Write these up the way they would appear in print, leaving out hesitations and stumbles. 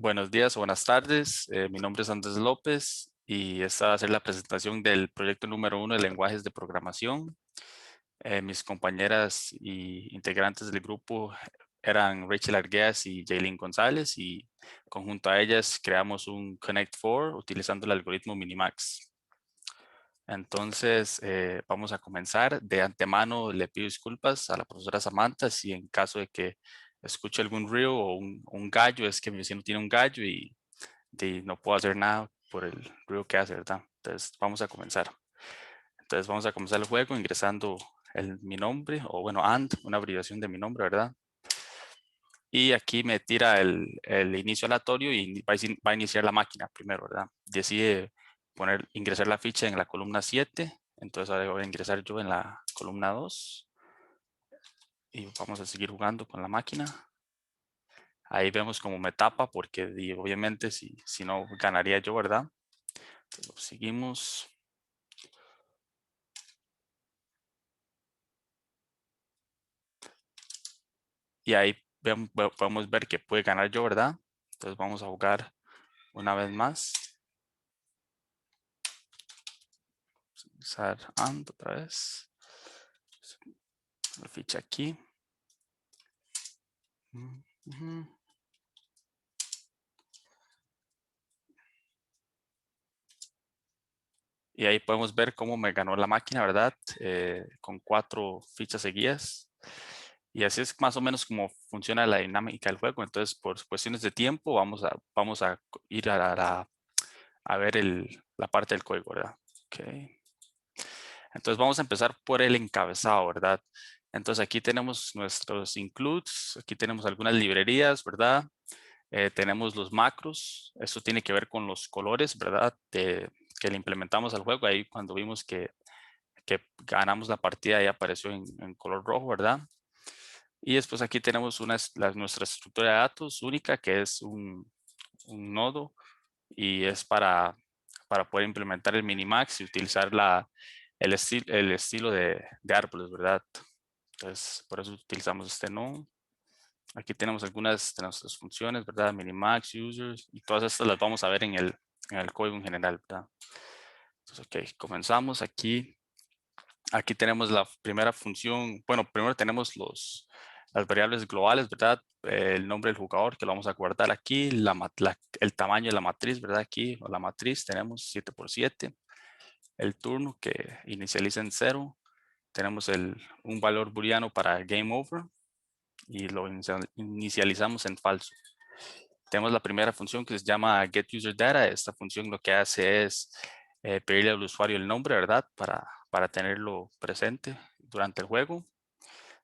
Buenos días o buenas tardes. Mi nombre es Andrés López y esta va a ser la presentación del proyecto número 1 de lenguajes de programación. Mis compañeras y integrantes del grupo eran Rachel Argueas y Jaylin González y conjunto a ellas creamos un Connect 4 utilizando el algoritmo Minimax. Entonces, vamos a comenzar. De antemano le pido disculpas a la profesora Samantha si en caso de que escuche algún ruido o un gallo, es que mi vecino tiene un gallo y no puedo hacer nada por el ruido que hace, ¿verdad? Entonces, vamos a comenzar. Entonces, vamos a comenzar el juego ingresando mi nombre, o bueno, una abreviación de mi nombre, ¿verdad? Y aquí me tira el inicio aleatorio y va a iniciar la máquina primero, ¿verdad? Decide ingresar la ficha en la columna 7. Entonces ahora voy a ingresar yo en la columna 2. Y vamos a seguir jugando con la máquina. Ahí vemos como me tapa porque obviamente si no ganaría yo, ¿verdad? Entonces, seguimos. Y ahí podemos ver que puede ganar yo, ¿verdad? Entonces vamos a jugar una vez más. Usar AND otra vez. La ficha aquí. Y ahí podemos ver cómo me ganó la máquina, ¿verdad? Con 4 fichas seguidas. Y así es más o menos como funciona la dinámica del juego. Entonces, por cuestiones de tiempo, vamos a ir a ver la parte del código, ¿verdad? Okay. Entonces, vamos a empezar por el encabezado, ¿verdad? Entonces, aquí tenemos nuestros includes. Aquí tenemos algunas librerías, ¿verdad? Tenemos los macros. Esto tiene que ver con los colores, ¿verdad? Que le implementamos al juego. Ahí cuando vimos que ganamos la partida, ya apareció en color rojo, ¿verdad? Y después aquí tenemos nuestra estructura de datos única, que es un nodo y es para poder implementar el minimax y utilizar el estilo de árboles, ¿verdad? Entonces, por eso utilizamos este nodo. Aquí tenemos algunas de nuestras funciones, ¿verdad? Minimax, users, y todas estas las vamos a ver en el código en general, ¿verdad? Entonces, ok, comenzamos aquí. Aquí tenemos la primera función. Bueno, primero tenemos las variables globales, ¿verdad? El nombre del jugador que lo vamos a guardar aquí, el tamaño de la matriz, ¿verdad? Aquí, o la matriz, tenemos 7×7. El turno que inicializa en 0. Tenemos un valor booleano para game over y lo inicializamos en falso. Tenemos la primera función que se llama getUserData. Esta función lo que hace es pedirle al usuario el nombre, ¿verdad? Para tenerlo presente durante el juego.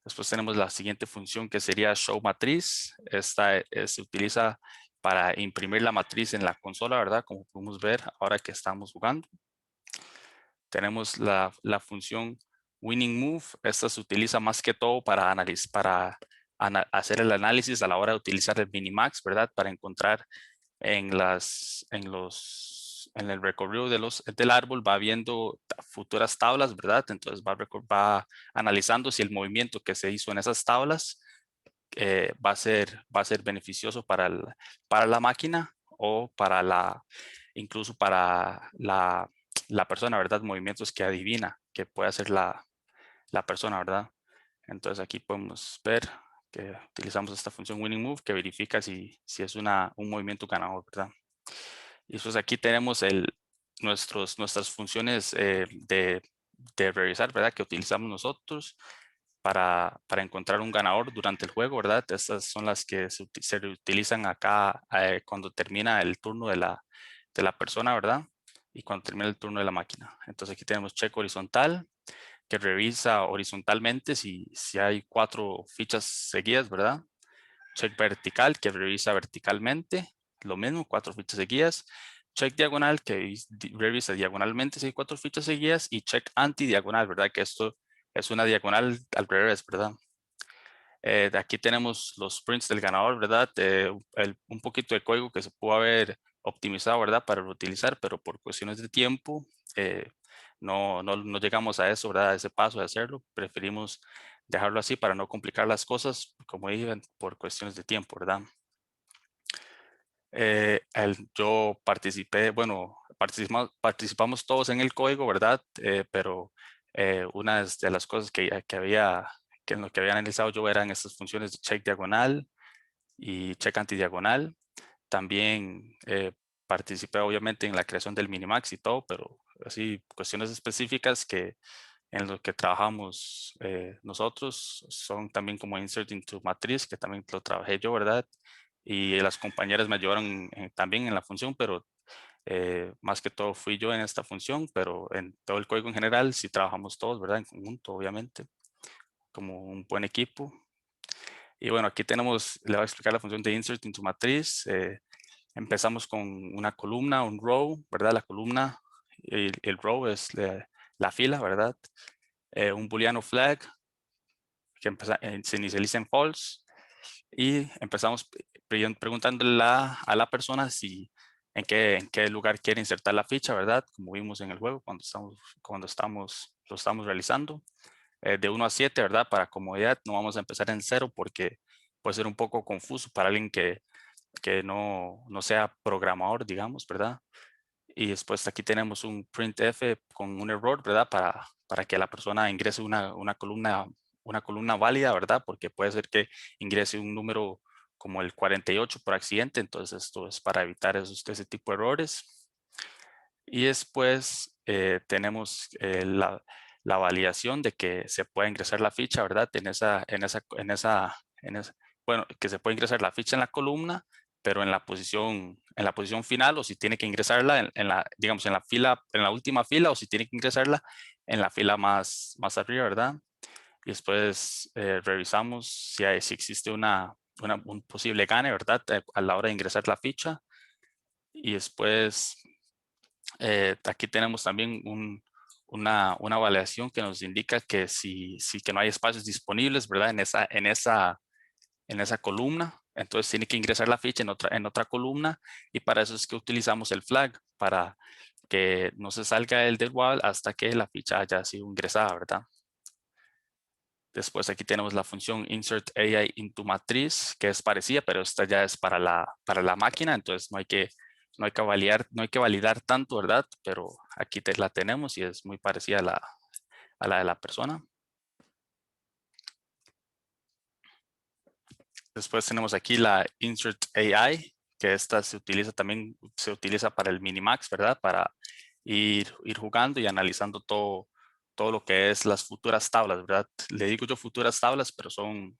Después tenemos la siguiente función que sería showMatriz. Esta se utiliza para imprimir la matriz en la consola, ¿verdad? Como podemos ver ahora que estamos jugando. Tenemos la función winningMove. Esta se utiliza más que todo para hacer el análisis a la hora de utilizar el Minimax, ¿verdad? Para encontrar en el recorrido del árbol va viendo futuras tablas, ¿verdad? Entonces va analizando si el movimiento que se hizo en esas tablas va a ser beneficioso para la máquina o incluso para la persona, ¿verdad? Movimientos que adivina que puede hacer la persona, ¿verdad? Entonces aquí podemos ver que utilizamos esta función winningMove que verifica si es un movimiento ganador, ¿verdad? Y pues aquí tenemos nuestras funciones de revisar, ¿verdad? Que utilizamos nosotros para encontrar un ganador durante el juego, ¿verdad? Estas son las que se utilizan acá cuando termina el turno de la persona, ¿verdad? Y cuando termina el turno de la máquina. Entonces aquí tenemos check horizontal, que revisa horizontalmente si hay 4 fichas seguidas, ¿verdad? Check vertical, que revisa verticalmente, lo mismo, 4 fichas seguidas. Check diagonal, que revisa diagonalmente si hay 4 fichas seguidas. Y check antidiagonal, ¿verdad? Que esto es una diagonal al revés, ¿verdad? De aquí tenemos los prints del ganador, ¿verdad? Un poquito de código que se pudo haber optimizado, ¿verdad? Para reutilizar, pero por cuestiones de tiempo no llegamos a eso, ¿verdad? A ese paso de hacerlo. Preferimos dejarlo así para no complicar las cosas, como dije, por cuestiones de tiempo, ¿verdad? Yo participé, bueno, participamos todos en el código, ¿verdad? Pero una de las cosas que en lo que había analizado yo eran estas funciones de check diagonal y check antidiagonal. También participé obviamente en la creación del minimax y todo, pero así cuestiones específicas que en lo que trabajamos nosotros son también como insert into matriz, que también lo trabajé yo, ¿verdad? Y las compañeras me ayudaron también en la función, pero más que todo fui yo en esta función, pero en todo el código en general sí trabajamos todos, ¿verdad? En conjunto, obviamente, como un buen equipo. Y bueno, aquí tenemos, le voy a explicar la función de insert into matriz. Empezamos con una columna, un row, ¿verdad? La columna, el row es la fila, ¿verdad? Un booleano flag que se inicializa en false y empezamos preguntándole a la persona si en qué lugar quiere insertar la ficha, ¿verdad? Como vimos en el juego lo estamos realizando. De 1 a 7, ¿verdad? Para comodidad no vamos a empezar en 0 porque puede ser un poco confuso para alguien que no sea programador, digamos, ¿verdad? Y después aquí tenemos un printf con un error, ¿verdad? Para que la persona ingrese una columna válida, ¿verdad? Porque puede ser que ingrese un número como el 48 por accidente, entonces esto es para evitar ese tipo de errores. Y después tenemos la validación de que se puede ingresar la ficha, ¿verdad? Bueno, que se puede ingresar la ficha en la columna, pero en la posición final, o si tiene que ingresarla digamos, en la fila, en la última fila, o si tiene que ingresarla en la fila más arriba, ¿verdad? Y después revisamos si existe un posible gane, ¿verdad? A la hora de ingresar la ficha. Y después aquí tenemos también una validación que nos indica que si que no hay espacios disponibles, ¿verdad? En esa columna. Entonces tiene que ingresar la ficha en otra columna y para eso es que utilizamos el flag, para que no se salga el del while hasta que la ficha haya sido ingresada, ¿verdad? Después aquí tenemos la función insert AI into matriz, que es parecida, pero esta ya es para la máquina, entonces no hay que validar tanto, ¿verdad? Pero aquí la tenemos y es muy parecida a la de la persona. Después tenemos aquí la insert AI, que esta se utiliza para el minimax, ¿verdad? Para ir jugando y analizando todo lo que es las futuras tablas, ¿verdad? Le digo yo futuras tablas, pero son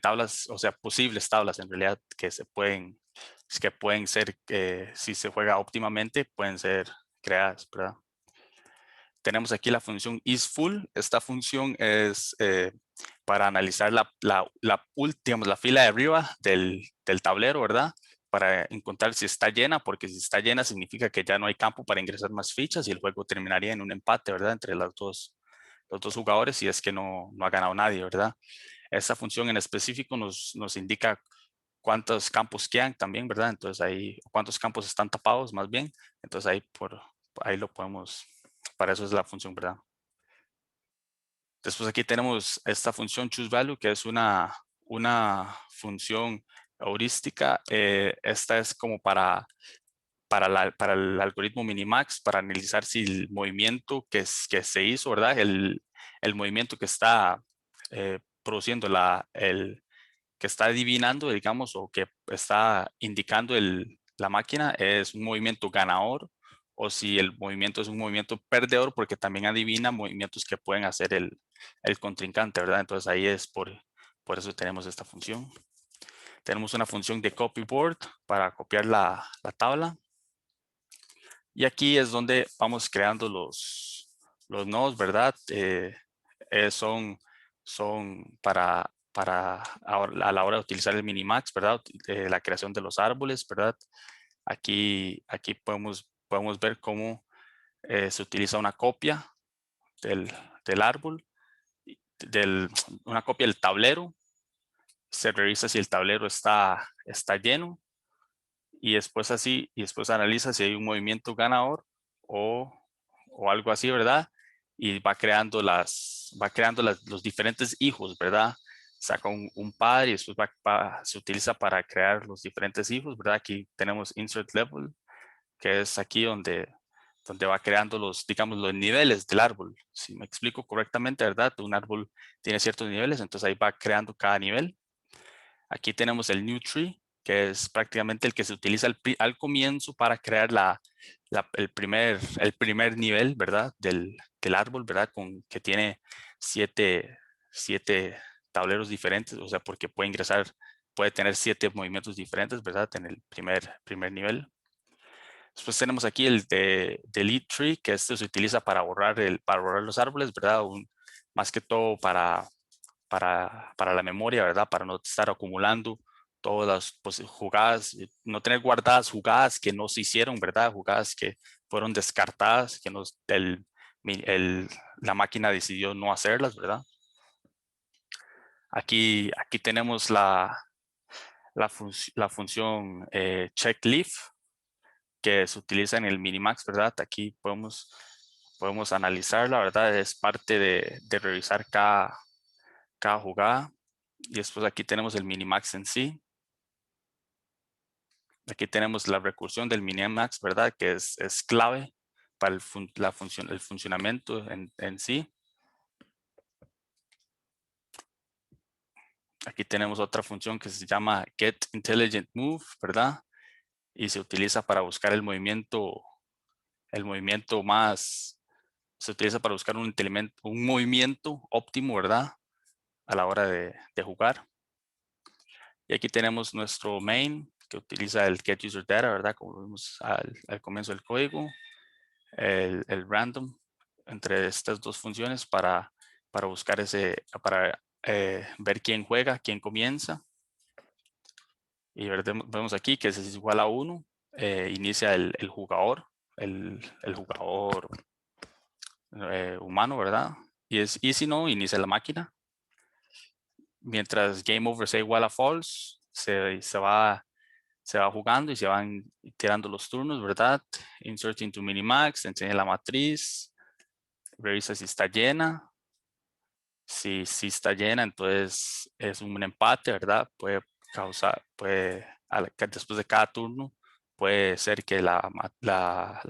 tablas, o sea, posibles tablas en realidad que pueden ser, si se juega óptimamente, pueden ser creadas, ¿verdad? Tenemos aquí la función isFull. Esta función es para analizar la fila de arriba del tablero, ¿verdad? Para encontrar si está llena, porque si está llena significa que ya no hay campo para ingresar más fichas y el juego terminaría en un empate, ¿verdad? Entre los dos jugadores si es que no ha ganado nadie, ¿verdad? Esta función en específico nos indica cuántos campos quedan también, ¿verdad? Entonces ahí, cuántos campos están tapados más bien. Entonces ahí lo podemos, para eso es la función, ¿verdad? Después aquí tenemos esta función choosValue, que es una función heurística. Esta es como para el algoritmo Minimax, para analizar si el movimiento que se hizo, ¿verdad? El movimiento que está produciendo que está adivinando, digamos, o que está indicando la máquina es un movimiento ganador o si el movimiento es un movimiento perdedor porque también adivina movimientos que pueden hacer el contrincante, ¿verdad? Entonces ahí es por eso tenemos esta función. Tenemos una función de copyboard para copiar la tabla. Y aquí es donde vamos creando los nodos, ¿verdad? Son a la hora de utilizar el Minimax, ¿verdad? La creación de los árboles, ¿verdad? Aquí podemos ver cómo se utiliza una copia del árbol, del, una copia del tablero. Se revisa si el tablero está lleno y después analiza si hay un movimiento ganador o, o algo así, ¿verdad? Y va creando los diferentes hijos, ¿verdad? saca un par y después se utiliza para crear los diferentes hijos, ¿verdad? Aquí tenemos insert level, que es aquí donde va creando digamos, los niveles del árbol. Si me explico correctamente, ¿verdad? Un árbol tiene ciertos niveles, entonces ahí va creando cada nivel. Aquí tenemos el new tree, que es prácticamente el que se utiliza al comienzo para crear el primer nivel, ¿verdad? Del árbol, ¿verdad? Que tiene siete tableros diferentes, o sea, porque puede tener 7 movimientos diferentes, ¿verdad? En el primer nivel. Después tenemos aquí el de delete tree, que este se utiliza para borrar los árboles, ¿verdad? Más que todo para la memoria, ¿verdad? Para no estar acumulando todas las jugadas, no tener guardadas jugadas que no se hicieron, ¿verdad? Jugadas que fueron descartadas, que la máquina decidió no hacerlas, ¿verdad? Aquí tenemos la función check leaf, que se utiliza en el Minimax, ¿verdad? Aquí podemos analizarla, ¿verdad? Es parte de revisar cada jugada. Y después aquí tenemos el Minimax en sí. Aquí tenemos la recursión del Minimax, ¿verdad? Que es clave para el funcionamiento en sí. Aquí tenemos otra función que se llama getIntelligentMove, ¿verdad? Y se utiliza para buscar el movimiento más, se utiliza para buscar un movimiento óptimo, ¿verdad? A la hora de jugar. Y aquí tenemos nuestro main, que utiliza el getUserData, ¿verdad? Como vimos al comienzo del código. El random entre estas dos funciones para buscar para ver quién juega, quién comienza. Y vemos aquí que es igual a 1, inicia el jugador, el jugador humano, ¿verdad? Y si no, inicia la máquina. Mientras game over sea igual a false, se va jugando y se van tirando los turnos, ¿verdad? Insert into minimax, enseña la matriz, revisa si está llena. Si está llena, entonces es un empate, ¿verdad? Después de cada turno, puede ser que la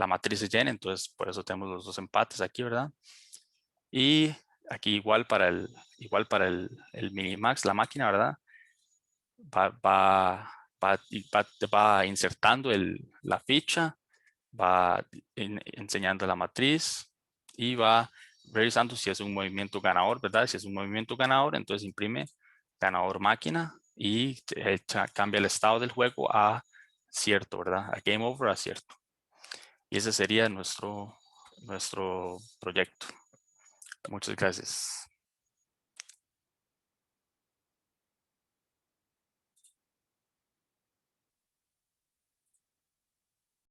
matriz se llene, entonces por eso tenemos los dos empates aquí, ¿verdad? Y aquí igual para el minimax, la máquina, ¿verdad? Va, va, va insertando la ficha, va enseñando la matriz y va revisando si es un movimiento ganador, ¿verdad? Si es un movimiento ganador, entonces imprime ganador máquina y cambia el estado del juego a cierto, ¿verdad? A game over a cierto. Y ese sería nuestro proyecto. Muchas gracias.